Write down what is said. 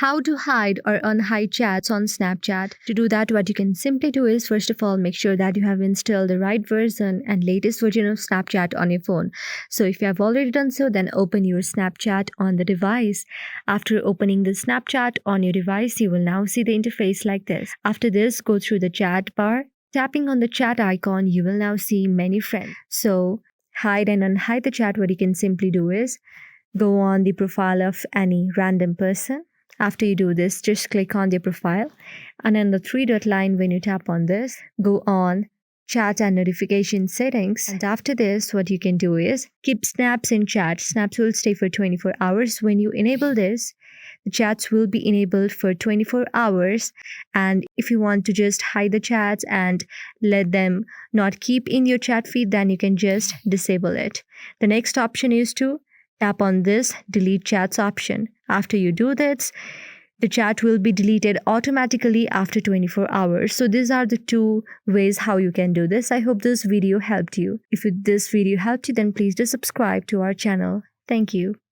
How to hide or unhide chats on Snapchat. To do that, what you can simply do is, first of all, make sure that you have installed the right version and latest version of Snapchat on your phone. So if you have already done so, then open your Snapchat on the device. After opening the Snapchat on your device, you will now see the interface like this. After this, go through the chat bar. Tapping on the chat icon, you will now see many friends. So hide and unhide the chat, what you can simply do is go on the profile of any random person. After you do this, just click on their profile, and in the three dot line, when you tap on this, go on chat and notification settings. And after this, what you can do is keep snaps in chat. Snaps will stay for 24 hours. When you enable this, the chats will be enabled for 24 hours. And if you want to just hide the chats and let them not keep in your chat feed, then you can just disable it. The next option is to tap on this delete chats option. After you do this, the chat will be deleted automatically after 24 hours. So these are the two ways how you can do this. I hope this video helped you. If this video helped you, then please do subscribe to our channel. Thank you.